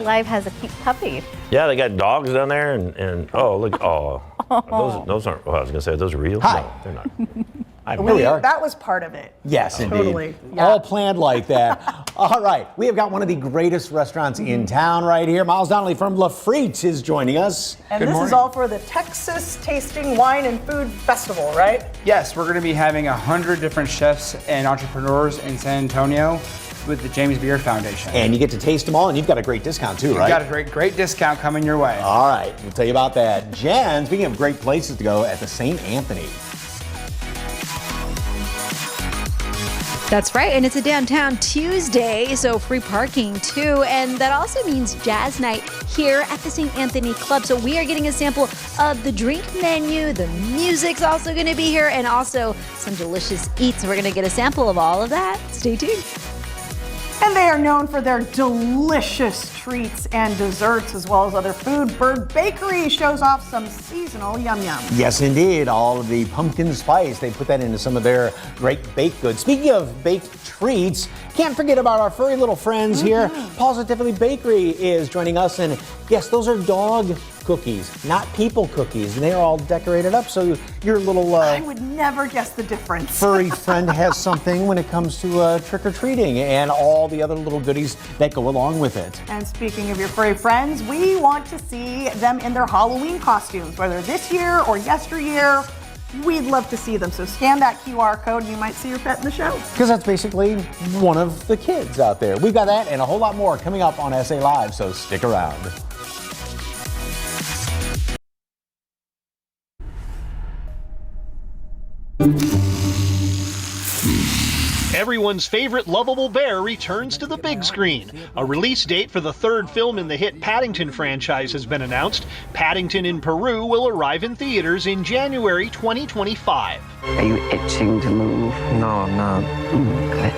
Live has a cute puppy. Yeah, they got dogs down there, and oh, look, those aren't, well, I was going to say, those are real? Hi. No, they're not. Here we are. That was part of it. Yes, indeed. Totally. Yeah. All planned like that. All right, we have got one of the greatest restaurants in town right here. Miles Donnelly from La Frite is joining us. And this is all for the Texas Tasting Wine and Food Festival, right? Yes, we're going to be having 100 different chefs and entrepreneurs in San Antonio with the James Beard Foundation. And you get to taste them all, and you've got a great discount too, right? You've got a great discount coming your way. All right, we'll tell you about that. Jen, speaking of great places to go, at the St. Anthony. That's right, and it's a downtown Tuesday, so free parking too, and that also means jazz night here at the St. Anthony Club. So we are getting a sample of the drink menu, the music's also going to be here, and also some delicious eats. We're going to get a sample of all of that. Stay tuned. And they are known for their delicious treats and desserts, as well as other food. Bird Bakery shows off some seasonal yum yum. Yes, indeed. All of the pumpkin spice, they put that into some of their great baked goods. Speaking of baked treats, can't forget about our furry little friends here. Positively Bakery is joining us, and yes, those are dog cookies, not people cookies, and they are all decorated up, so your little I would never guess the difference. furry friend has something when it comes to trick-or-treating and all the other little goodies that go along with it. And speaking of your furry friends, we want to see them in their Halloween costumes, whether this year or yesteryear. We'd love to see them. So scan that QR code and you might see your pet in the show. Because that's basically one of the kids out there. We've got that and a whole lot more coming up on SA Live, so stick around. Everyone's favorite lovable bear returns to the big screen. A release date for the third film in the hit Paddington franchise has been announced. Paddington in Peru will arrive in theaters in January 2025. Are you itching to move? No, I'm not. Good.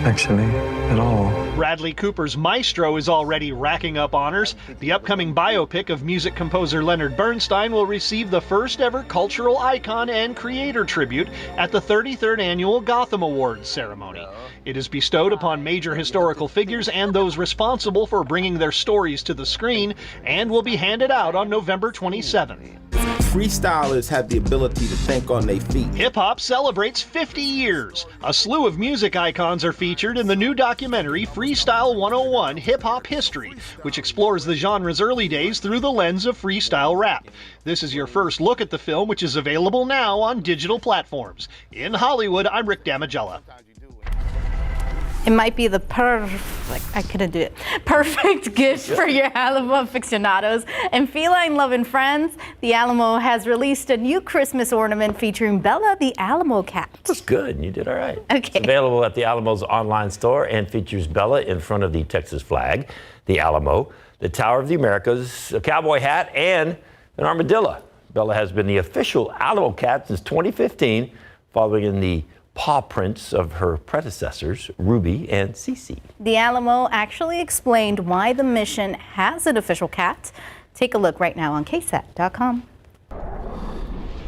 Actually, at all. Bradley Cooper's Maestro is already racking up honors. The upcoming biopic of music composer Leonard Bernstein will receive the first ever cultural icon and creator tribute at the 33rd annual Gotham Awards ceremony. It is bestowed upon major historical figures and those responsible for bringing their stories to the screen, and will be handed out on November 27th. Freestylers have the ability to think on their feet. Hip-hop celebrates 50 years. A slew of music icons are featured in the new documentary Freestyle 101 Hip-Hop History, which explores the genre's early days through the lens of freestyle rap. This is your first look at the film, which is available now on digital platforms. In Hollywood, I'm Rick Damigella. It might be the perfect gift for your Alamo aficionados. And feline loving friends, the Alamo has released a new Christmas ornament featuring Bella the Alamo cat. That's good. You did all right. Okay. It's available at the Alamo's online store and features Bella in front of the Texas flag, the Alamo, the Tower of the Americas, a cowboy hat, and an armadillo. Bella has been the official Alamo cat since 2015, following in the paw prints of her predecessors, Ruby and Cece. The Alamo actually explained why the mission has an official cat. Take a look right now on ksat.com.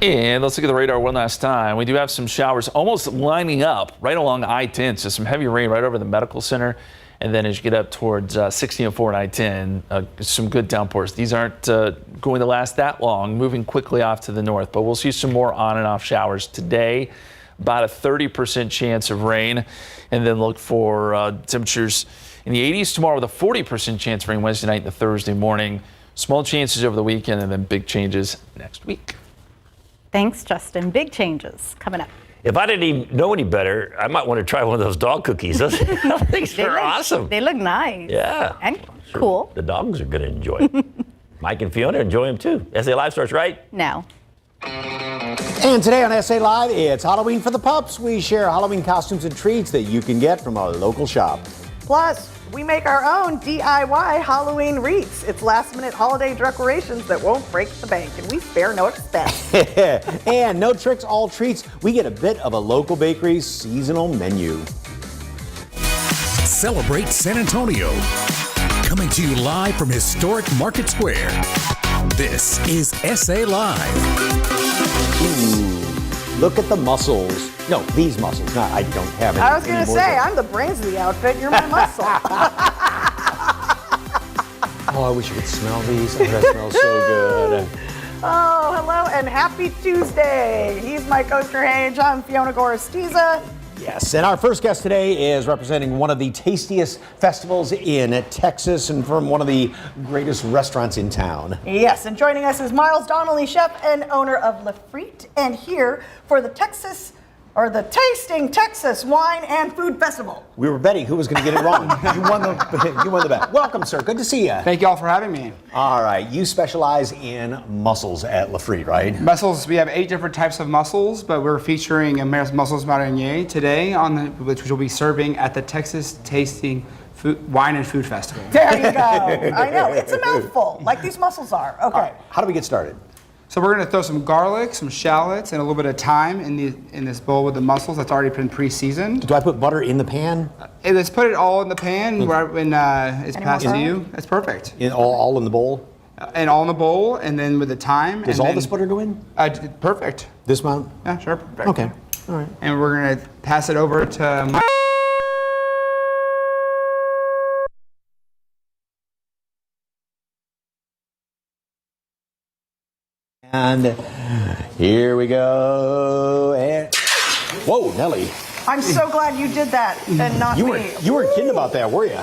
And let's look at the radar one last time. We do have some showers almost lining up right along I-10. So some heavy rain right over the medical center. And then as you get up towards 1604 and I-10, some good downpours. These aren't going to last that long, moving quickly off to the north. But we'll see some more on and off showers today. About a 30% chance of rain, and then look for temperatures in the 80s tomorrow with a 40% chance of rain Wednesday night and Thursday morning. Small chances over the weekend, and then big changes next week. Thanks, Justin. Big changes coming up. If I didn't even know any better, I might want to try one of those dog cookies. Those things are awesome. They look nice. Yeah. And cool. The dogs are going to enjoy it. Mike and Fiona enjoy them too. SA Live starts right now. And today on SA Live, it's Halloween for the pups. We share Halloween costumes and treats that you can get from a local shop. Plus, we make our own DIY Halloween wreaths. It's last-minute holiday decorations that won't break the bank, and we spare no expense. And no tricks, all treats. We get a bit of a local bakery's seasonal menu. Celebrate San Antonio. Coming to you live from historic Market Square. This is SA Live. Ooh, look at the muscles. No, these muscles. Not, I don't have any. I was going to say, I'm the brains of the outfit. You're my muscle. Oh, I wish you could smell these. Oh, that smells so good. Oh, hello and happy Tuesday. He's Mike Osterhage. I'm Fiona Gorostiza. Yes, and our first guest today is representing one of the tastiest festivals in Texas and from one of the greatest restaurants in town. Yes, and joining us is Miles Donnelly, chef and owner of Le Frite, and here for the Tasting Texas Wine and Food Festival. We were betting who was going to get it wrong. You won the bet. Welcome, sir. Good to see you. Thank you all for having me. All right, you specialize in mussels at Le Frite, right? Mussels, we have 8 different types of mussels, but we're featuring a mussels marinier today, which we'll be serving at the Texas Tasting Wine and Food Festival. There you go. I know, it's a mouthful, like these mussels are. Okay. All right, how do we get started? So we're going to throw some garlic, some shallots, and a little bit of thyme in this bowl with the mussels that's already been pre-seasoned. Do I put butter in the pan? Let's put it all in the pan right when it's passed to you. That's perfect. All in the bowl? And all in the bowl, and then with the thyme. Does all this butter go in? Perfect. This amount? Yeah, sure. Perfect. Okay. All right. And we're going to pass it over to Mike. And here we go. And whoa, Nellie. I'm so glad you did that and not me. You weren't kidding about that, were you?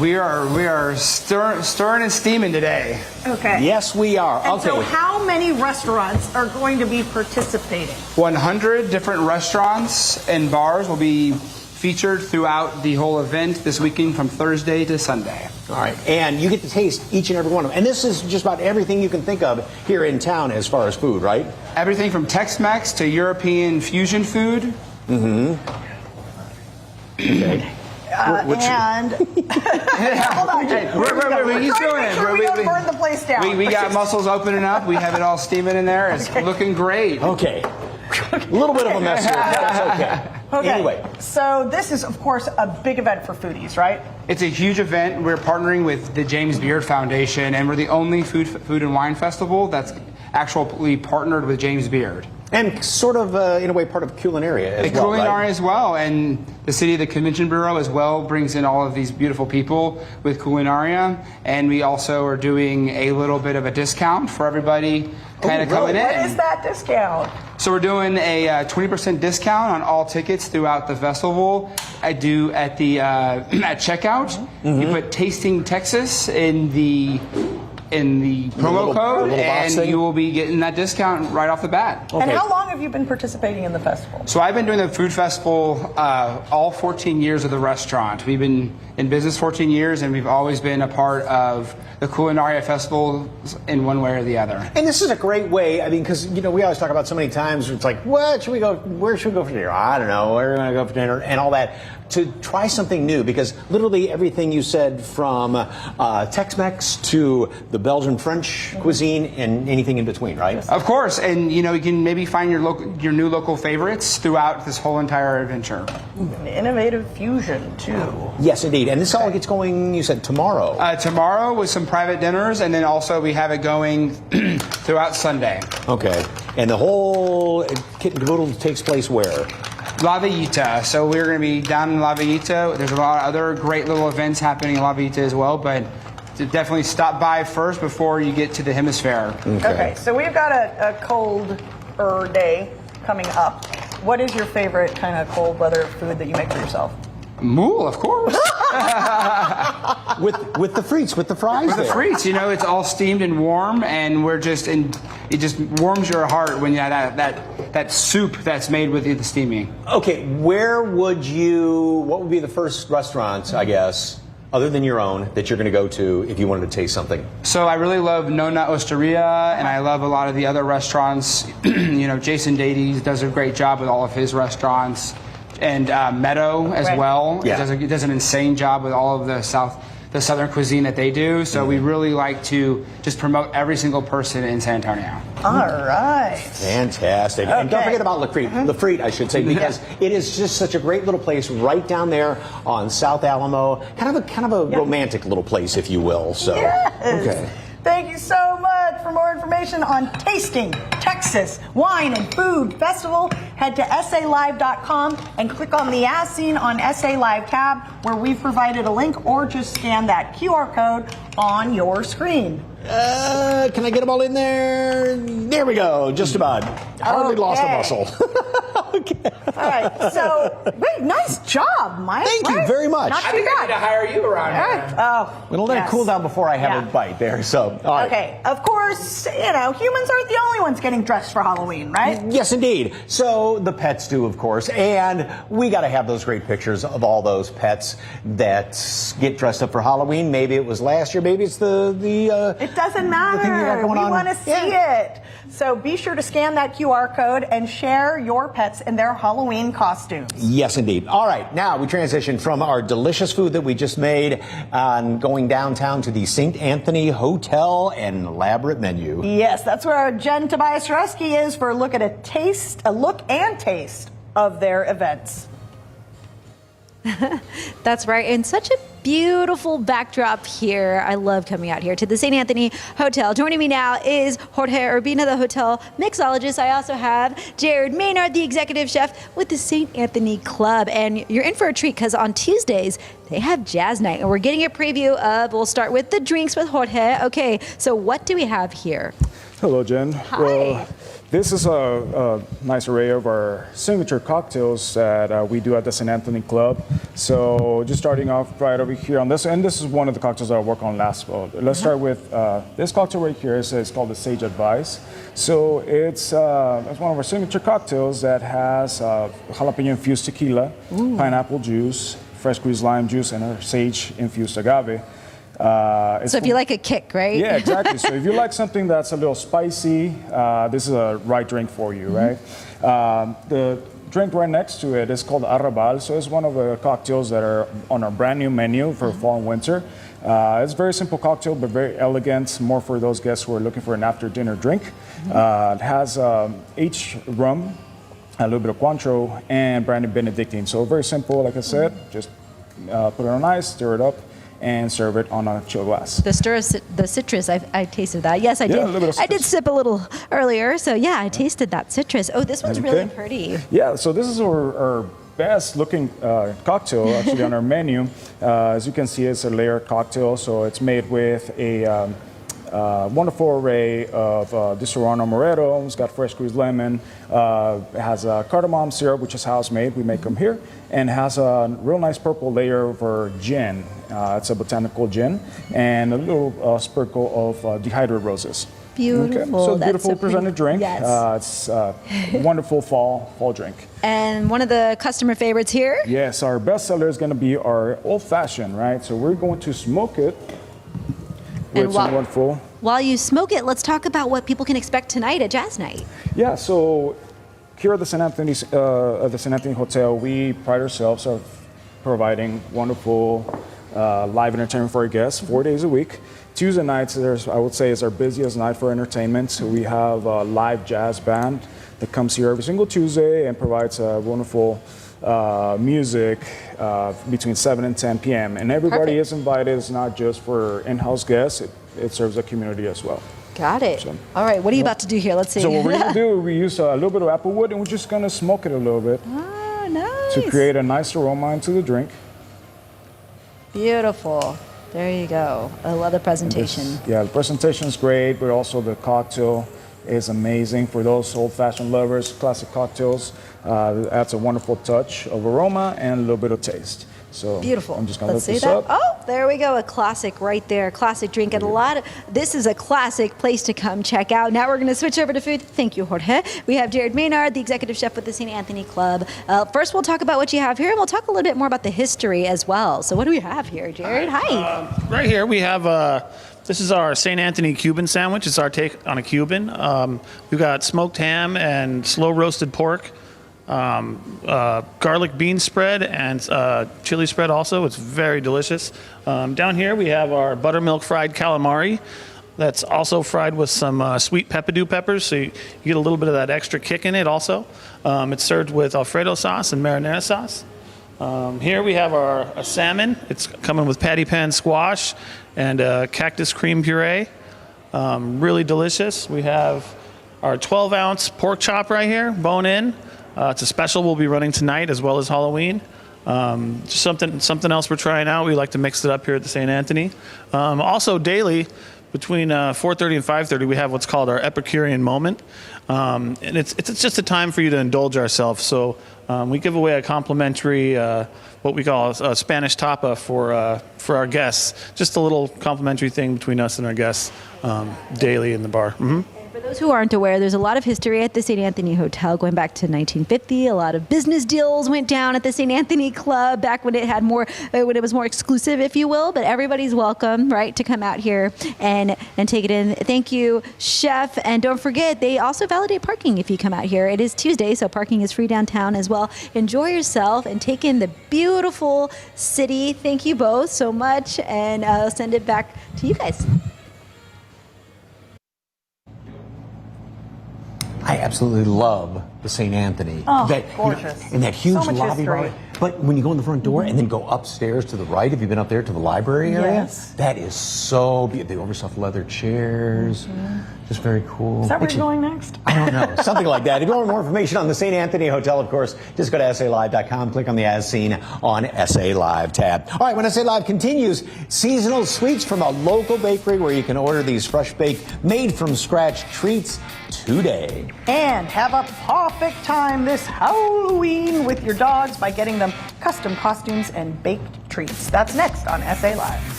We are stirring and steaming today. Okay. Yes, we are. And okay. so how many restaurants are going to be participating? 100 different restaurants and bars will be featured throughout the whole event this weekend from Thursday to Sunday. All right, and you get to taste each and every one of them. And this is just about everything you can think of here in town as far as food, right? Everything from Tex-Mex to European fusion food. Mm-hmm. Okay. And hold on, He's doing it. We don't burn the place down. We got mussels opening up. We have it all steaming in there. It's looking great. Okay. A little bit of a mess here, but that's okay. Okay. Anyway. So this is, of course, a big event for foodies, right? It's a huge event. We're partnering with the James Beard Foundation, and we're the only food and wine festival that's actually partnered with James Beard. And sort of, in a way, part of Culinaria as well, Culinaria right? as well, and the city of the Convention Bureau as well brings in all of these beautiful people with Culinaria, and we also are doing a little bit of a discount for everybody kind of coming in. What is that discount? So we're doing a 20% discount on all tickets throughout the festival. I do at the at checkout. Mm-hmm. You put Tasting Texas in the promo code, and you will be getting that discount right off the bat. Okay. And how long have you been participating in the festival? So I've been doing the food festival all 14 years of the restaurant. We've been in business 14 years, and we've always been a part of the Culinaria Festival in one way or the other. And this is a great way, I mean, because, we always talk about so many times, it's like, where should we go for dinner? I don't know, where are we going to go for dinner? And all that. To try something new, because literally everything you said from Tex-Mex to the Belgian French cuisine and anything in between, right? Of course, and you can maybe find your new local favorites throughout this whole entire adventure. An innovative fusion too. Yes, indeed. And this all gets going, you said, tomorrow. Tomorrow with some private dinners, and then also we have it going throughout Sunday. Okay. And the whole kit and caboodle takes place where? La Villita. So we're going to be down in La Villita. There's a lot of other great little events happening in La Villita as well, but to definitely stop by first before you get to the hemisphere. Okay, so we've got a colder day coming up. What is your favorite kind of cold weather food that you make for yourself? Moule, of course. with the frites, with the fries. With the frites, it's all steamed and warm, and it just warms your heart when you have that soup that's made with the steaming. Okay, what would be the first restaurant, I guess, other than your own, that you're going to go to if you wanted to taste something? So I really love Nona Osteria, and I love a lot of the other restaurants. Jason Davies does a great job with all of his restaurants. And Meadow as well. Yeah. It does an insane job with all of the southern cuisine that they do. So we really like to just promote every single person in San Antonio. All right. Fantastic. Okay. And don't forget about Le Frite. Le Frite, I should say, because it is just such a great little place right down there on South Alamo. Kind of a romantic little place, if you will. So. Yes. Okay. Thank you so much. For more information on Tasting Texas Wine and Food Festival, head to salive.com and click on the As Seen on SA Live tab, where we've provided a link, or just scan that QR code on your screen. Can I get them all in there? There we go. Just about. Hardly lost a muscle. Okay. All right. So, wait, nice job, Mike. Thank you very much. Not I too think I bad. need to hire you around All here. right. Oh, We'll let it cool down before I have a bite there. So, all right. Okay. Of course, humans aren't the only ones getting dressed for Halloween, right? Yes, indeed. So the pets do, of course, and we got to have those great pictures of all those pets that get dressed up for Halloween. Maybe it was last year. Maybe it's It doesn't matter. the thing you got going we on. want to see it. So be sure to scan that QR code and share your pets in their Halloween costumes. Yes, indeed. All right, now we transition from our delicious food that we just made on going downtown to the St. Anthony Hotel and elaborate menu. Yes, that's where our Jen Tobias Reski is for a look and taste of their events. That's right. And such a beautiful backdrop here. I love coming out here to the St. Anthony Hotel. Joining me now is Jorge Urbina, the hotel mixologist. I also have Jared Maynard, the executive chef with the St. Anthony Club. And you're in for a treat because on Tuesdays, they have jazz night. And we're getting a preview of, we'll start with the drinks with Jorge. Okay, so what do we have here? Hello, Jen. Hi. Well, this is a nice array of our signature cocktails that we do at the St. Anthony Club. So just starting off right over here on this, and this is one of the cocktails that I worked on last fall. Let's start with this cocktail right here. It's called the Sage Advice. So it's one of our signature cocktails that has jalapeno infused tequila, pineapple juice, fresh squeezed lime juice, and a sage infused agave. So if you like a kick, right? Yeah, exactly. So if you like something that's a little spicy, this is a right drink for you, right? The drink right next to it is called Arrabal. So it's one of the cocktails that are on our brand new menu for fall and winter. It's a very simple cocktail, but very elegant, more for those guests who are looking for an after dinner drink. It has H rum, a little bit of Cointreau, and brandy Benedictine. So very simple, like I said, just put it on ice, stir it up, and serve it on a chill glass. The citrus, I tasted that. Yes, I did. A little bit of I did citrus. sip a little earlier, so yeah, I tasted that citrus. Oh, this one's really pretty. Yeah, so this is our best looking cocktail actually on our menu. As you can see, it's a layered cocktail, so it's made with a wonderful array of Disaronno Moreto. It's got fresh squeezed lemon. It has cardamom syrup, which is house made. We make them here. And has a real nice purple layer for gin. It's a botanical gin. And a little sprinkle of dehydrated roses. Beautiful. Okay. So That's beautiful so pretty. presented drink. Yes. It's a wonderful fall drink. And one of the customer favorites here. Yes, our best seller is going to be our old fashioned, right? So we're going to smoke it with some wonderful. While you smoke it, let's talk about what people can expect tonight at Jazz Night. Yeah, so here at the St. Anthony Hotel, we pride ourselves of providing wonderful live entertainment for our guests 4 days a week. Tuesday nights, I would say, is our busiest night for entertainment. So we have a live jazz band that comes here every single Tuesday and provides wonderful music between 7 and 10 p.m. And everybody is invited. It's not just for in-house guests. It serves the community as well. Got it. So, all right, what are you about to do here? Let's see. So what we're going to do, we use a little bit of applewood, and we're just going to smoke it a little bit. Oh, nice. To create a nice aroma into the drink. Beautiful. There you go. I love the presentation. The presentation is great, but also the cocktail is amazing for those old-fashioned lovers. Classic cocktails adds a wonderful touch of aroma and a little bit of taste. So beautiful. I'm just gonna Let's lift see this that. up. Oh, there we go. A classic right there. Classic drink. And this is a classic place to come check out. Now we're going to switch over to food. Thank you, Jorge. We have Jared Maynard, the executive chef with the St. Anthony Club. First, we'll talk about what you have here, and we'll talk a little bit more about the history as well. So what do we have here, Jared? Hi. Right here we have this is our St. Anthony Cuban sandwich. It's our take on a Cuban. We've got smoked ham and slow roasted pork. Garlic bean spread and chili spread also. It's very delicious. Down here we have our buttermilk fried calamari that's also fried with some sweet peppadew peppers, so you get a little bit of that extra kick in it also. It's served with Alfredo sauce and marinara sauce. Here we have our salmon. It's coming with patty pan squash and cactus cream puree. Really delicious. We have our 12-ounce pork chop right here, bone in. It's a special we'll be running tonight as well as Halloween. Just something else we're trying out. We like to mix it up here at the St. Anthony. Also daily, between 4:30 and 5:30, we have what's called our Epicurean moment, and it's just a time for you to indulge ourselves. So we give away a complimentary what we call a Spanish tapa for our guests. Just a little complimentary thing between us and our guests daily in the bar. Mm-hmm. For those who aren't aware, there's a lot of history at the St. Anthony Hotel going back to 1950. A lot of business deals went down at the St. Anthony Club back when it had more, when it was more exclusive, if you will. But everybody's welcome, right, to come out here and take it in. Thank you, Chef. And don't forget, they also validate parking if you come out here. It is Tuesday, so parking is free downtown as well. Enjoy yourself and take in the beautiful city. Thank you both so much, and I'll send it back to you guys. I absolutely love the St. Anthony. Oh, that, gorgeous. And that huge So much lobby history. bar. But when you go in the front door and then go upstairs to the right, have you been up there to the library area? Yes. That is so beautiful. The overstuffed leather chairs. Just very cool. Is that where Actually, you're going next? I don't know. Something like that. If you want more information on the St. Anthony Hotel, of course, just go to SALive.com, click on the As Seen on SA Live tab. All right, when SA Live continues, seasonal sweets from a local bakery where you can order these fresh-baked, made-from-scratch treats today. And have a perfect time this Halloween with your dogs by getting them custom costumes and baked treats. That's next on SA Live.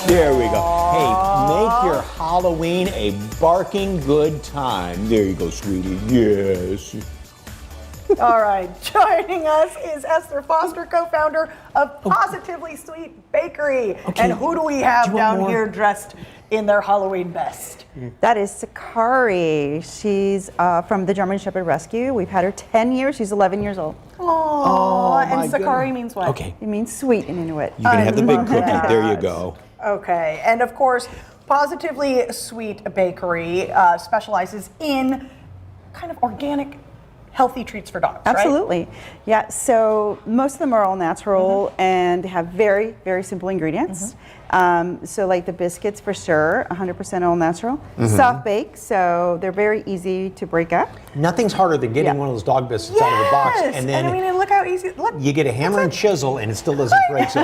There we go. Hey, make your Halloween a barking good time. There you go, sweetie. Yes. All right, joining us is Esther Foster, co-founder of Positively Sweet Bakery. Okay. And who do we have Do you want down more? here dressed in their Halloween best? That is Sakari. She's from the German Shepherd Rescue. We've had her 10 years. She's 11 years old. Oh, my and Sakari goodness. means what? Okay. It means sweet in Inuit. You can have the big love cookie. that. There you go. Okay, and of course, Positively Sweet Bakery specializes in kind of organic, healthy treats for dogs, right? Absolutely. Yeah, so most of them are all natural and have very, very simple ingredients. So like the biscuits for sure, 100% all natural. Soft bake, so they're very easy to break up. Nothing's harder than getting one of those dog biscuits out of the box, and then I mean, and look how easy, look. you get a hammer and chisel and it still doesn't break. So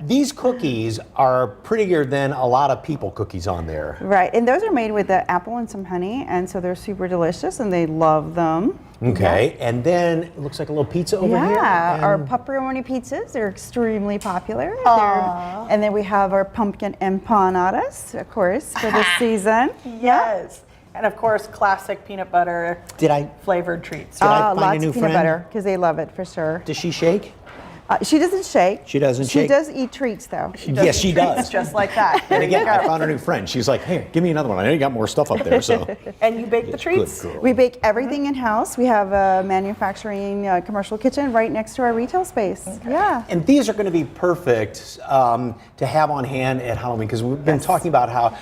these cookies are prettier than a lot of people cookies on there. Right, and those are made with the apple and some honey, and so they're super delicious and they love them. Okay, and then it looks like a little pizza over here. Yeah, our and- pepperoni pizzas are extremely popular. And then we have our pumpkin empanadas, of course, for the season. Yes. And of course, classic peanut butter flavored treats. Did I find lots a new of peanut friend? butter because they love it for sure. Does she shake? She doesn't shake. She doesn't She shake? does eat treats though. Yes, she does. Just like that. And again, I found a new friend. She's like, hey, give me another one. I know you got more stuff up there, so. And you bake the treats? Good girl. We bake everything in-house. We have a manufacturing commercial kitchen right next to our retail space. Yeah. And these are going to be perfect to have on hand at Halloween because we've been talking about how,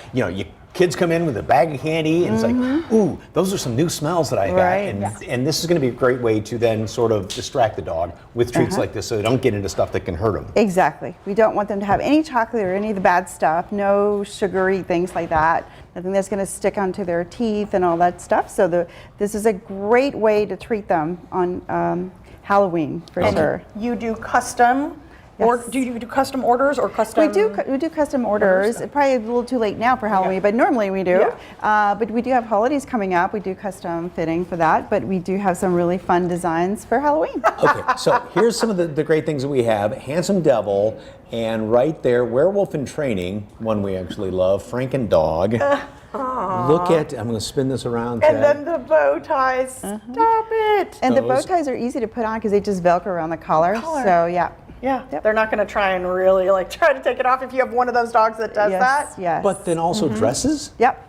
kids come in with a bag of candy and it's like, ooh, those are some new smells that I got. Right. And this is going to be a great way to then sort of distract the dog with treats like this so they don't get into stuff that can hurt them. Exactly. We don't want them to have any chocolate or any of the bad stuff, no sugary things like that, nothing that's going to stick onto their teeth and all that stuff. So this is a great way to treat them on Halloween for sure. You do custom, or do you do custom orders or custom? We do custom orders. It's probably a little too late now for Halloween, but normally we do. But we do have holidays coming up. We do custom fitting for that, but we do have some really fun designs for Halloween. Okay, so here's some of the great things that we have. Handsome Devil, and right there, Werewolf in Training, one we actually love, Franken Dog. Look at, I'm going to spin this around. And then the bow ties. Stop it. And the bow ties are easy to put on because they just Velcro around the collar. So yeah. Yeah, they're not going to try and really try to take it off if you have one of those dogs that does that. Yes. But then also dresses? Yep.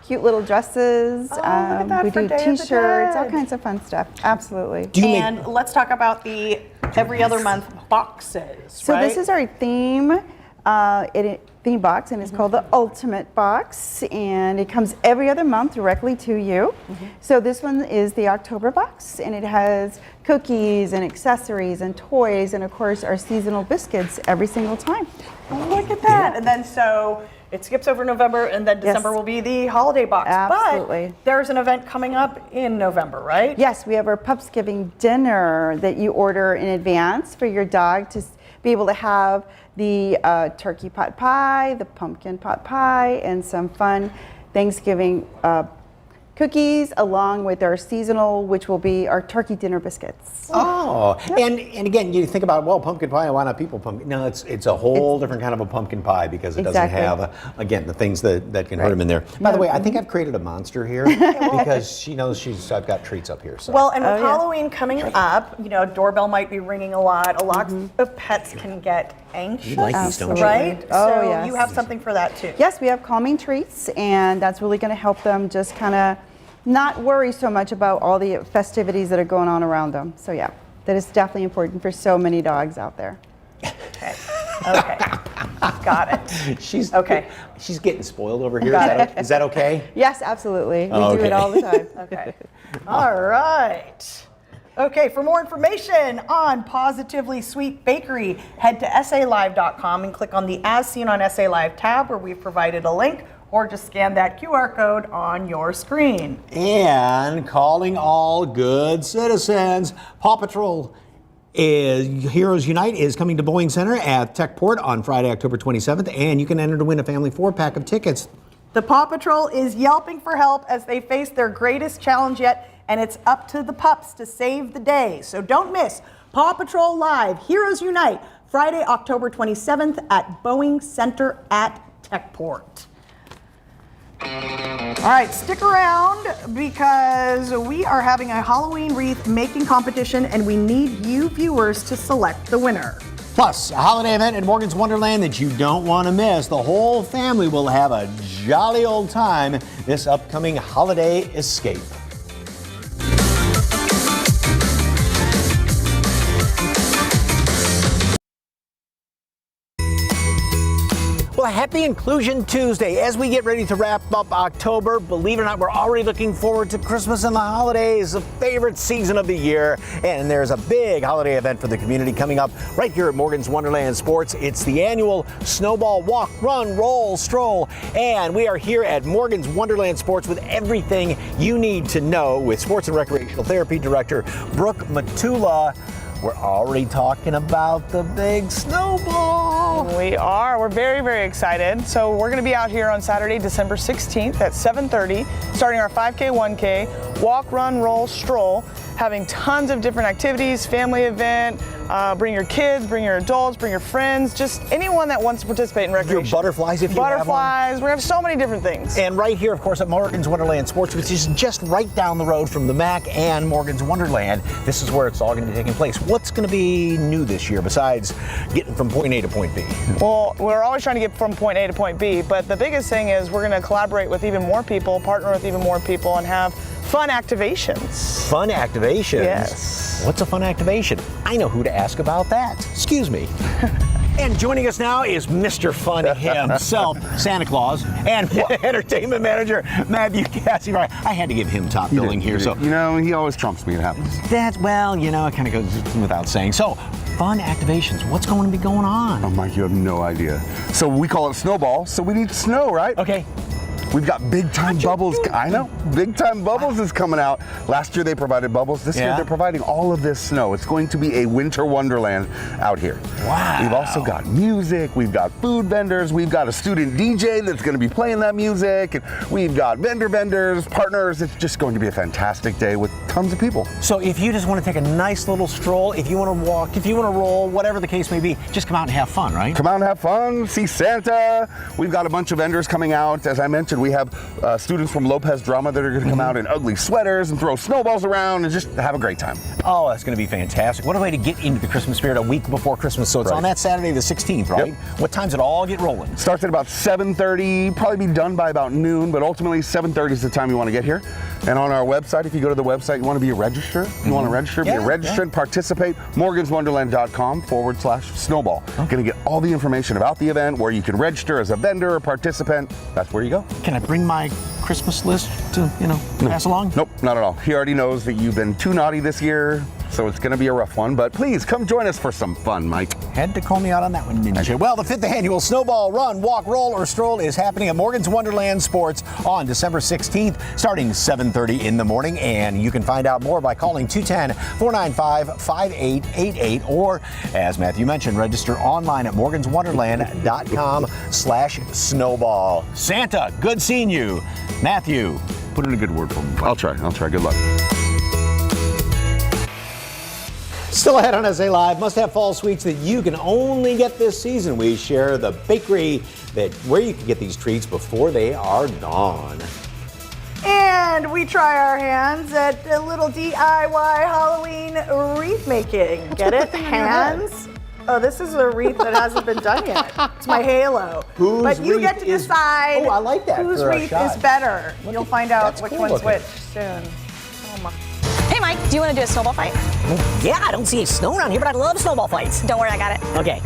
Cute little dresses. look at that we for do Day of the T-shirts, all Dead. kinds of fun stuff. Absolutely. And let's talk about the every other month boxes. So right? this is our theme. theme box, and it's called the Ultimate Box, and it comes every other month directly to you. So this one is the October box, and it has cookies and accessories and toys, and of course our seasonal biscuits every single time. Look at that. And then so it skips over November, and then December will be the holiday box. Absolutely. But there's an event coming up in November, right? Yes, we have our Pupsgiving dinner that you order in advance for your dog to be able to have the turkey pot pie, the pumpkin pot pie, and some fun Thanksgiving cookies, along with our seasonal, which will be our turkey dinner biscuits. Oh, and again, you think about, well, pumpkin pie, why not people pumpkin? No, it's a whole different kind of a pumpkin pie because it doesn't have, again, the things that can hurt them in there. By the way, I think I've created a monster here because she knows I've got treats up here. So. Well, and with Halloween coming up, doorbell might be ringing a lot. A lot of pets can get anxious, You like these, don't you? right? Oh, so yes. you have something for that too. Yes, we have calming treats, and that's really going to help them just kind of not worry so much about all the festivities that are going on around them. So yeah, that is definitely important for so many dogs out there. Okay. Got it. She's getting spoiled over here. Is that okay? Yes, absolutely. We do it all the time. Okay. All right. Okay, for more information on Positively Sweet Bakery, head to salive.com and click on the As Seen on SA Live tab where we've provided a link, or just scan that QR code on your screen. And calling all good citizens, Paw Patrol Heroes Unite is coming to Boeing Center at Techport on Friday, October 27th, and you can enter to win a family 4-pack of tickets. The Paw Patrol is yelping for help as they face their greatest challenge yet, and it's up to the pups to save the day. So don't miss Paw Patrol Live Heroes Unite, Friday, October 27th at Boeing Center at Techport. All right, stick around because we are having a Halloween wreath making competition and we need you viewers to select the winner. Plus, a holiday event at Morgan's Wonderland that you don't want to miss. The whole family will have a jolly old time this upcoming holiday escape. Well, happy Inclusion Tuesday. As we get ready to wrap up October, believe it or not, we're already looking forward to Christmas and the holidays, the favorite season of the year. And there's a big holiday event for the community coming up right here at Morgan's Wonderland Sports. It's the annual Snowball Walk, Run, Roll, Stroll. And we are here at Morgan's Wonderland Sports with everything you need to know with Sports and Recreational Therapy Director Brooke Matula. We're already talking about the big snowball. We are. We're very, very excited. So we're going to be out here on Saturday, December 16th at 7:30, starting our 5K, 1K, walk, run, roll, stroll, having tons of different activities, family event, bring your kids, bring your adults, bring your friends, just anyone that wants to participate in recreation. Your butterflies, if you have one. Butterflies. We're going to have so many different things. And right here, of course, at Morgan's Wonderland Sports, which is just right down the road from the MAC and Morgan's Wonderland, this is where it's all going to be taking place. What's going to be new this year besides getting from point A to point B? Well, we're always trying to get from point A to point B, but the biggest thing is we're going to collaborate with even more people, partner with even more people, and have fun activations. Fun activations? Yes. What's a fun activation? I know who to ask about that. Excuse me. And joining us now is Mr. Fun himself, Santa Claus, and entertainment manager Matthew Cassie. Right, I had to give him top billing here. So he always trumps me. It happens. That's it kind of goes without saying. So, fun activations. What's going to be going on? Oh, Mike, you have no idea. So we call it Snowball. So we need snow, right? Okay. We've got Big Time Bubbles. I know. Big Time Bubbles is coming out. Last year they provided bubbles. This year they're providing all of this snow. It's going to be a winter wonderland out here. Wow. We've also got music. We've got food vendors. We've got a student DJ that's going to be playing that music. And we've got vendors, partners. It's just going to be a fantastic day with tons of people. So if you just want to take a nice little stroll, if you want to walk, if you want to roll, whatever the case may be, just come out and have fun, right? Come out and have fun. See Santa. We've got a bunch of vendors coming out. As I mentioned, We have students from Lopez Drama that are going to come out in ugly sweaters and throw snowballs around and just have a great time. Oh, that's going to be fantastic. What a way to get into the Christmas spirit a week before Christmas. So it's on that Saturday the 16th, right? Yep. What time's it all get rolling? Starts at about 7:30, probably be done by about noon, but ultimately 7:30 is the time you want to get here. And on our website, if you go to the website, you want to be a register, you want to register, be a registrant, participate, morganswonderland.com/snowball. Going to get all the information about the event, where you can register as a vendor or participant. That's where you go. Can I bring my Christmas list to, pass along? Nope, not at all. He already knows that you've been too naughty this year, so it's going to be a rough one. But please come join us for some fun, Mike. Had to call me out on that one, Ninja. Well, the 5th annual Snowball Run, Walk, Roll, or Stroll is happening at Morgan's Wonderland Sports on December 16th, starting 7:30 in the morning. And you can find out more by calling 210-495-5888, or, as Matthew mentioned, register online at morganswonderland.com/snowball. Santa, good seeing you. Matthew, put in a good word for me. I'll try. Good luck. Still ahead on SA Live, must-have fall sweets that you can only get this season. We share the bakery where you can get these treats before they are gone. And we try our hands at a little DIY Halloween wreath making. Get it? Hands? Oh, this is a wreath that hasn't been done yet. It's my halo. But you get to decide I like that whose wreath is better. You'll find out which one's which soon. Oh my. Hey Mike, do you want to do a snowball fight? Yeah, I don't see any snow around here, but I love snowball fights. Don't worry, I got it. Okay.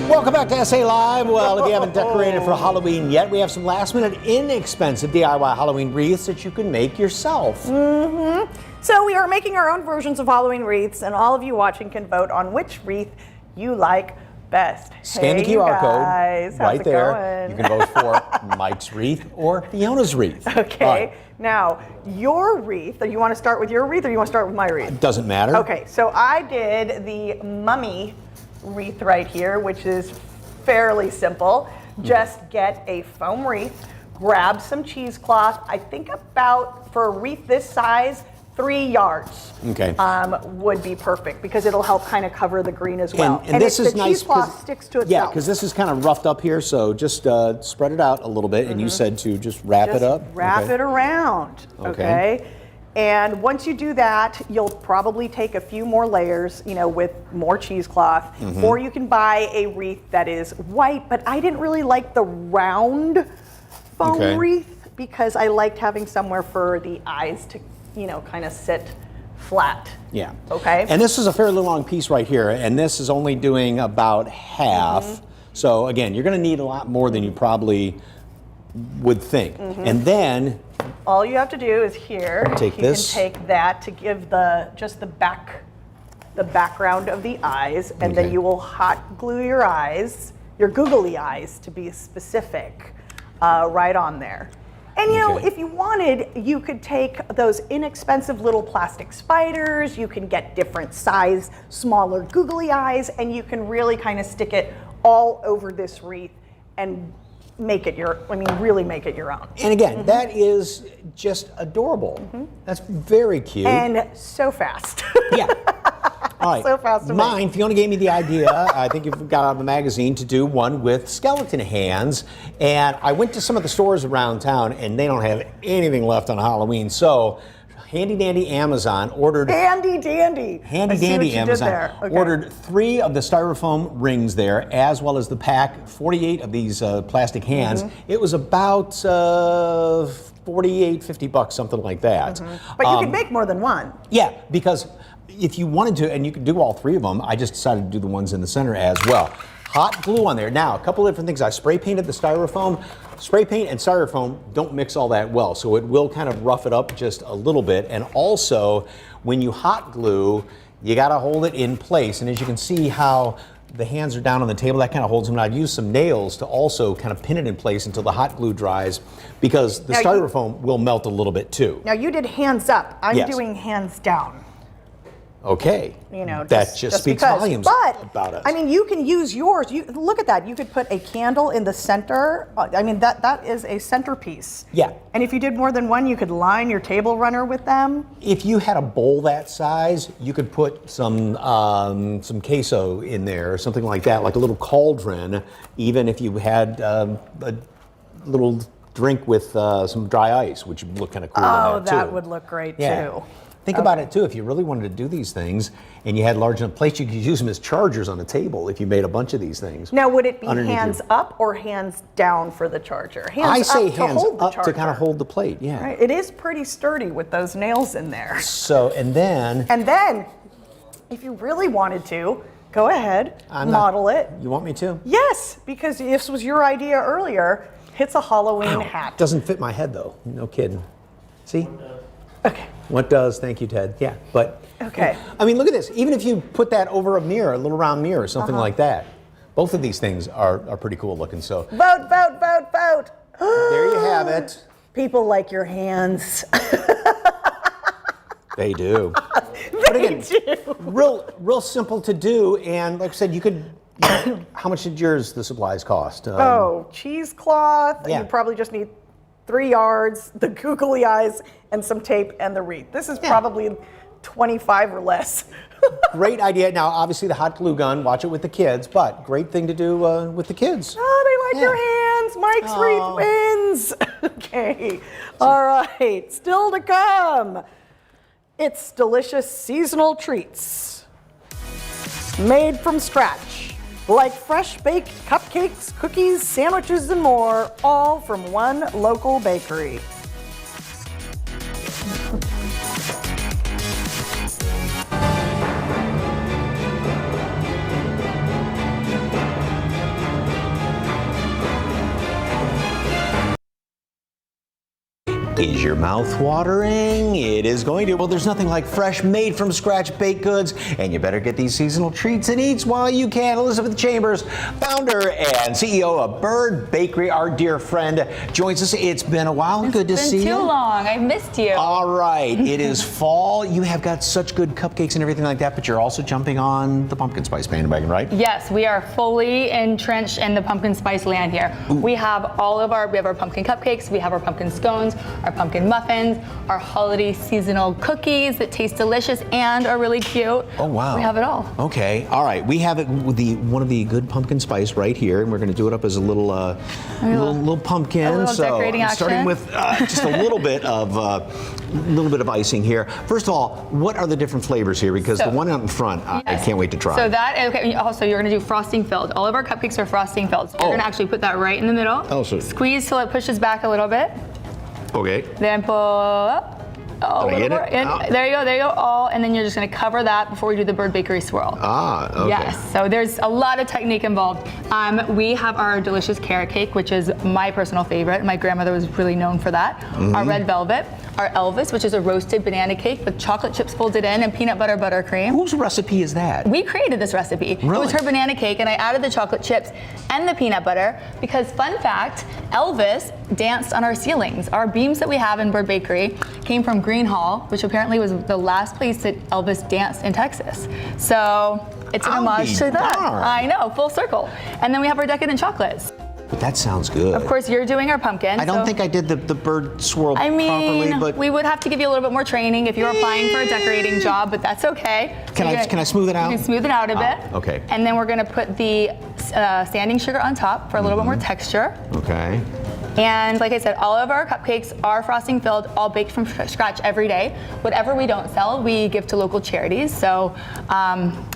Welcome back to SA Live. Well, if you haven't decorated for Halloween yet, we have some last-minute inexpensive DIY Halloween wreaths that you can make yourself. So we are making our own versions of Halloween wreaths, and all of you watching can vote on which wreath you like best. Scan the Hey, QR code guys, how's right it there. going? You can vote for Mike's wreath or Fiona's wreath. Okay. All right. Now, your wreath, you want to start with your wreath or you want to start with my wreath? It doesn't matter. Okay, so I did the mummy wreath right here, which is fairly simple. Just get a foam wreath, grab some cheesecloth. I think about, for a wreath this size, 3 yards would be perfect because it'll help kind of cover the green as well. And this is the nice cheesecloth sticks to itself. Yeah, because this is kind of roughed up here, so just spread it out a little bit. And you said to just wrap it up. Wrap it around. Okay. And once you do that, you'll probably take a few more layers, with more cheesecloth, or you can buy a wreath that is white. But I didn't really like the round foam wreath because I liked having somewhere for the eyes to, kind of sit flat. Yeah. Okay. And this is a fairly long piece right here, and this is only doing about half. So again, you're going to need a lot more than you probably would think. And then all you have to do is here. Take you this. can take that to give the background of the eyes, and then you will hot glue your eyes, your googly eyes to be specific, right on there. And if you wanted, you could take those inexpensive little plastic spiders, you can get different size, smaller googly eyes, and you can really kind of stick it all over this wreath and make it really make it your own. And again, that is just adorable. That's very cute. And so fast. Yeah. All right. So fast to Mine, make. Fiona gave me the idea, I think you've got out of the magazine, to do one with skeleton hands. And I went to some of the stores around town and they don't have anything left on Halloween. So handy dandy Amazon ordered. Handy dandy. Handy I see dandy what you Amazon did there. Okay. ordered 3 of the styrofoam rings there, as well as the pack, 48 of these plastic hands. It was about $48-50, something like that. But you can make more than one. Yeah, because if you wanted to, and you could do all 3 of them, I just decided to do the ones in the center as well. Hot glue on there. Now, a couple of different things. I spray painted the styrofoam. Spray paint and styrofoam don't mix all that well, so it will kind of rough it up just a little bit. And also, when you hot glue, you got to hold it in place. And as you can see how the hands are down on the table, that kind of holds them. And I'd use some nails to also kind of pin it in place until the hot glue dries, because the styrofoam will melt a little bit too. Now you did hands up. I'm Yes. doing hands down. Okay. You know, that just speaks because. volumes But, about us. I mean, you can use yours. You look at that. You could put a candle in the center. I mean, that is a centerpiece. Yeah. And if you did more than one, you could line your table runner with them. If you had a bowl that size, you could put some queso in there, or something like that, like a little cauldron. Even if you had a little drink with some dry ice, which would look kind of cool. Oh, in that, that too. would look great Yeah. too. Think about it too. If you really wanted to do these things and you had large enough plates, you could use them as chargers on the table if you made a bunch of these things. Now, would it be underneath hands up or hands down for the charger? Hands I say up hands to hold the up charger. to kind of hold the plate. Yeah. Right. It is pretty sturdy with those nails in there. So, and then if you really wanted to, go ahead, model it. You want me to? Yes, because this was your idea earlier. It's a Halloween hat. Doesn't fit my head though. No kidding. See? Okay. What does? Thank you, Ted. Yeah, but. Okay. I mean, look at this. Even if you put that over a mirror, a little round mirror, something like that. Both of these things are pretty cool looking. So. Vote, vote, vote, vote. There you have it. People like your hands. They do. But again, real simple to do. And like I said, you could. How much did the supplies cost? Cheesecloth. Yeah. You probably just need 3 yards, the googly eyes, and some tape and the wreath. This is probably 25 or less. Great idea. Now, obviously, the hot glue gun, watch it with the kids, but great thing to do with the kids. Oh, they like your hands. Mike's wreath wins. Okay. All right. Still to come. It's delicious seasonal treats made from scratch, like fresh baked cupcakes, cookies, sandwiches, and more, all from one local bakery. Is your mouth watering? It is going to. Well, there's nothing like fresh, made from scratch baked goods, and you better get these seasonal treats and eats while you can. Elizabeth Chambers, founder and CEO of Bird Bakery, our dear friend, joins us. It's been a while. Good to see you. It's been too long. I've missed you. All right. It is fall. You have got such good cupcakes and everything like that, but you're also jumping on the pumpkin spice bandwagon, right? Yes, we are fully entrenched in the pumpkin spice land here. We have we have our pumpkin cupcakes, we have our pumpkin scones, our pumpkin muffins, our holiday seasonal cookies that taste delicious and are really cute. Oh, wow. We have it all. Okay. All right. We have it with one of the good pumpkin spice right here, and we're going to do it up as a little pumpkin. A little decorating action. Starting with just a little bit of icing here. First of all, what are the different flavors here? Because the one out in front, I can't wait to try. So also you're going to do frosting filled. All of our cupcakes are frosting filled. So you're going to actually put that right in the middle. Oh, so squeeze till it pushes back a little bit. Okay. Then pull up. Oh, a little more. There you go. Oh, and then you're just going to cover that before we do the Bird Bakery swirl. Ah, okay. Yes, so there's a lot of technique involved. We have our delicious carrot cake, which is my personal favorite. My grandmother was really known for that. Mm-hmm. Our red velvet. Our Elvis, which is a roasted banana cake with chocolate chips folded in and peanut butter buttercream. Whose recipe is that? We created this recipe. Really? It was her banana cake, and I added the chocolate chips and the peanut butter because, fun fact, Elvis danced on our ceilings. Our beams that we have in Bird Bakery came from Green Hall, which apparently was the last place that Elvis danced in Texas. So it's an homage to that. Darn. I know, full circle. And then we have our decadent chocolates. But that sounds good. Of course, you're doing our pumpkin. I don't think I did the bird swirl properly, but we would have to give you a little bit more training if you're applying for a decorating job, but that's okay. Can I smooth it out? You can smooth it out a bit. Okay. And then we're going to put the standing sugar on top for a little bit more texture. Okay. And like I said, all of our cupcakes are frosting filled, all baked from scratch every day. Whatever we don't sell, we give to local charities. So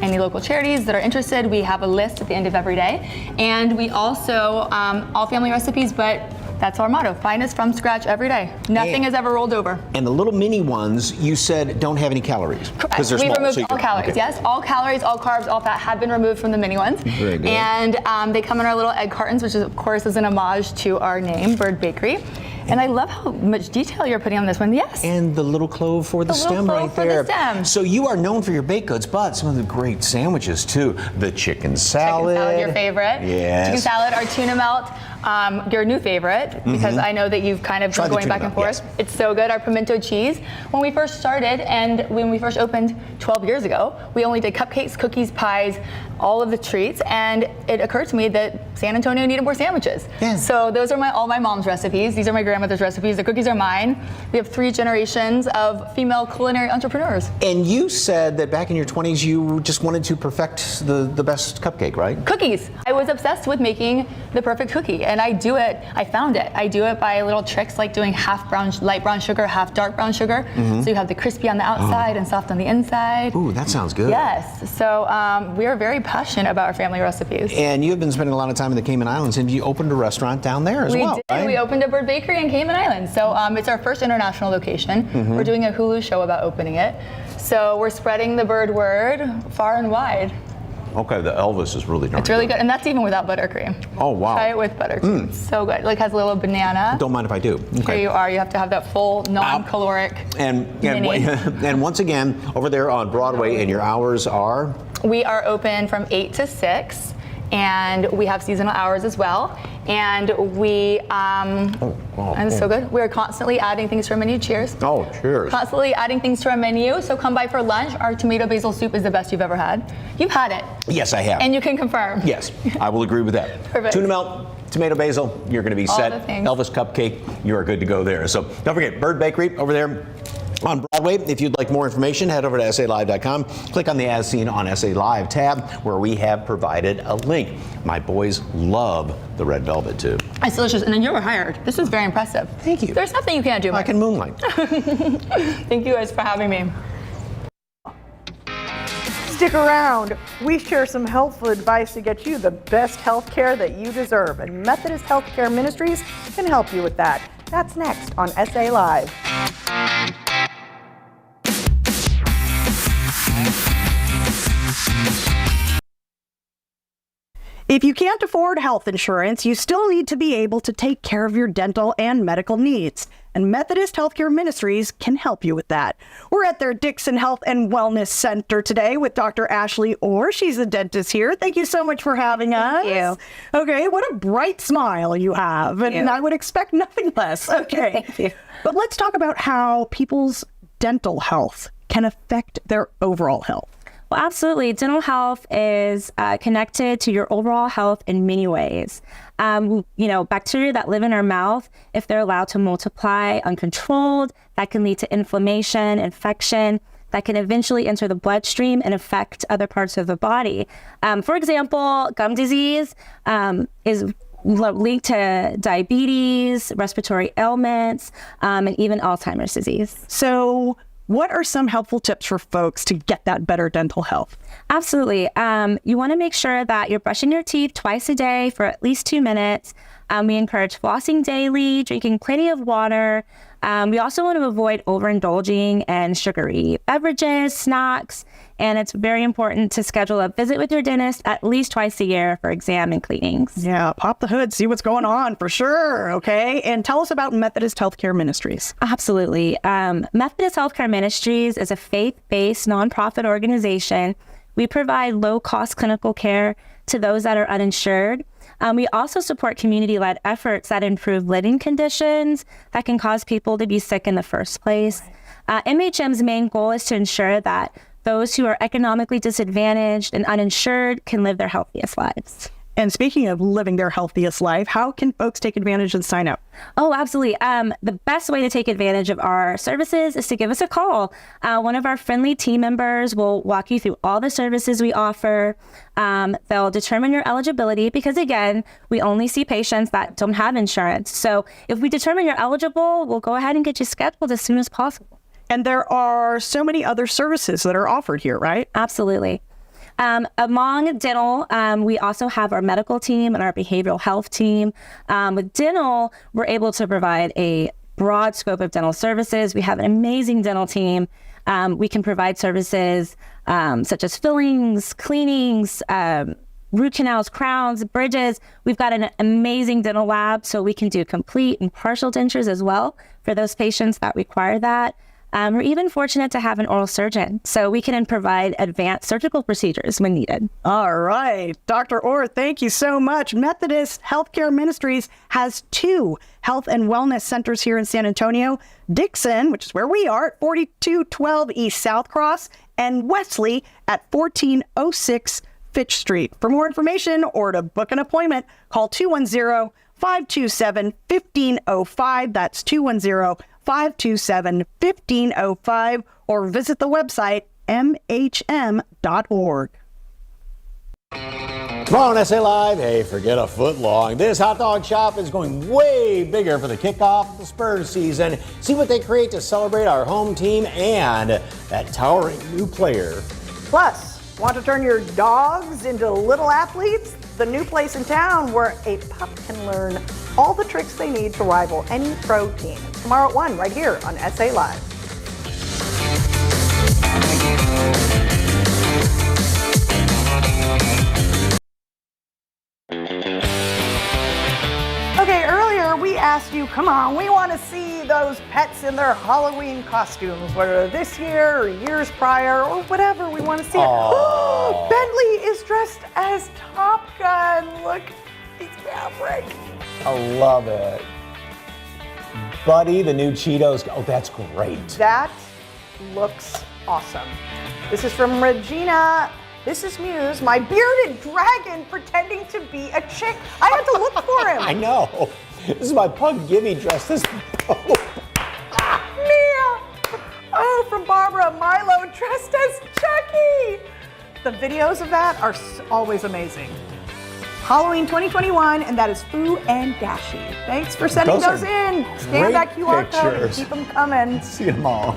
any local charities that are interested, we have a list at the end of every day. And we also, all family recipes, but that's our motto, finest from scratch every day. Nothing is ever rolled over. And the little mini ones, you said don't have any calories. Because they're We small. removed all calories, yes. All calories, all carbs, all fat have been removed from the mini ones. Very good. And they come in our little egg cartons, which is, of course is an homage to our name, Bird Bakery. And I love how much detail you're putting on this one. Yes. And the little clove for the stem little right clove for there. the stem. So you are known for your baked goods, but some of the great sandwiches too. The chicken salad. Chicken salad, your favorite. Yes. Chicken salad, our tuna melt, your new favorite, because I know that you've kind of been going back and forth. Yes. It's so good. Our pimento cheese. When we first started and when we first opened 12 years ago, we only did cupcakes, cookies, pies, all of the treats, and it occurred to me that San Antonio needed more sandwiches. Yeah. So those are all my mom's recipes. These are my grandmother's recipes. The cookies are mine. We have 3 generations of female culinary entrepreneurs. And you said that back in your 20s you just wanted to perfect the best cupcake, right? Cookies. I was obsessed with making the perfect cookie, and I do it. I found it. I do it by little tricks like doing half brown, light brown sugar, half dark brown sugar. So you have the crispy on the outside and soft on the inside. Ooh, that sounds good. Yes. So we are very passionate about our family recipes. And you've been spending a lot of time in the Cayman Islands, and you opened a restaurant down there as well, We did. right? We opened a bird bakery in Cayman Islands. So it's our first international location. We're doing a Hulu show about opening it. So we're spreading the bird word far and wide. Okay, the Elvis is really darn It's really good, and that's even without buttercream. Oh, wow. Try it with buttercream. It's so good. Like has a little banana. Don't mind if I do. Here you are. You have to have that full non-caloric. And once again, over there on Broadway, and your hours are? We are open from 8 to 6, and we have seasonal hours as well. And we, and it's so good. We're constantly adding things to our menu. Cheers. Oh, cheers. Constantly adding things to our menu. So come by for lunch. Our tomato basil soup is the best you've ever had. You've had it. Yes, I have. And you can confirm. Yes, I will agree with that. Perfect. Tuna melt, tomato basil, you're going to be All set. the things. Elvis cupcake, you are good to go there. So don't forget, Bird Bakery over there on Broadway. If you'd like more information, head over to SALive.com. Click on the As Seen on SA Live tab, where we have provided a link. My boys love the red velvet too. It's delicious. And then you were hired. This is very impressive. Thank you. There's nothing you can't do. I can moonlight. Thank you guys for having me. Stick around. We share some helpful advice to get you the best health care that you deserve, and Methodist Healthcare Ministries can help you with that. That's next on SA Live. If you can't afford health insurance, you still need to be able to take care of your dental and medical needs. And Methodist Healthcare Ministries can help you with that. We're at their Dixon Health and Wellness Center today with Dr. Ashley Orr. She's a dentist here. Thank you so much for having us. Thank you. Okay, what a bright smile you have. And I would expect nothing less. Okay. Thank you. But let's talk about how people's dental health can affect their overall health. Well, absolutely. Dental health is connected to your overall health in many ways. Bacteria that live in our mouth, if they're allowed to multiply uncontrolled, that can lead to inflammation, infection, that can eventually enter the bloodstream and affect other parts of the body. For example, gum disease is linked to diabetes, respiratory ailments, and even Alzheimer's disease. So what are some helpful tips for folks to get that better dental health? Absolutely. You want to make sure that you're brushing your teeth twice a day for at least 2 minutes. We encourage flossing daily, drinking plenty of water. We also want to avoid overindulging in sugary beverages, snacks, and it's very important to schedule a visit with your dentist at least twice a year for exam and cleanings. Yeah, pop the hood, see what's going on for sure, okay? And tell us about Methodist Healthcare Ministries. Absolutely. Methodist Healthcare Ministries is a faith-based nonprofit organization. We provide low-cost clinical care to those that are uninsured. We also support community-led efforts that improve living conditions that can cause people to be sick in the first place. MHM's main goal is to ensure that those who are economically disadvantaged and uninsured can live their healthiest lives. And speaking of living their healthiest life, how can folks take advantage and sign up? Oh, absolutely. The best way to take advantage of our services is to give us a call. One of our friendly team members will walk you through all the services we offer. They'll determine your eligibility because, again, we only see patients that don't have insurance. So if we determine you're eligible, we'll go ahead and get you scheduled as soon as possible. And there are so many other services that are offered here, right? Absolutely. Among dental, we also have our medical team and our behavioral health team. With dental, we're able to provide a broad scope of dental services. We have an amazing dental team. We can provide services such as fillings, cleanings, root canals, crowns, bridges. We've got an amazing dental lab, so we can do complete and partial dentures as well for those patients that require that. We're even fortunate to have an oral surgeon, so we can provide advanced surgical procedures when needed. All right. Dr. Orr, thank you so much. Methodist Healthcare Ministries has 2 health and wellness centers here in San Antonio. Dixon, which is where we are, at 4212 East South Cross, and Wesley at 1406 Fitch Street. For more information or to book an appointment, call 210-527-1505. That's 210-527-1505, or visit the website mhm.org. Tomorrow on SA Live, hey, forget a foot long. This hot dog shop is going way bigger for the kickoff of the Spurs season. See what they create to celebrate our home team and that towering new player. Plus, want to turn your dogs into little athletes? The new place in town where a pup can learn all the tricks they need to rival any pro team. Tomorrow at 1, right here on SA Live. Okay, earlier we asked you, come on, we want to see those pets in their Halloween costumes, whether this year or years prior or whatever, we want to see it. Oh, Bentley is dressed as Top Gun. Look, he's Maverick. I love it. Buddy, the new Cheetos. Oh, that's great. That looks awesome. This is from Regina. This is Muse, my bearded dragon pretending to be a chick. I had to look for him. I know. This is my pug Gibby dressed as Mia. Oh, from Barbara, Milo dressed as Chucky. The videos of that are always amazing. Halloween 2021, and that is Foo and Dashi. Thanks for sending those in. Scan that QR code and keep them coming. See them all.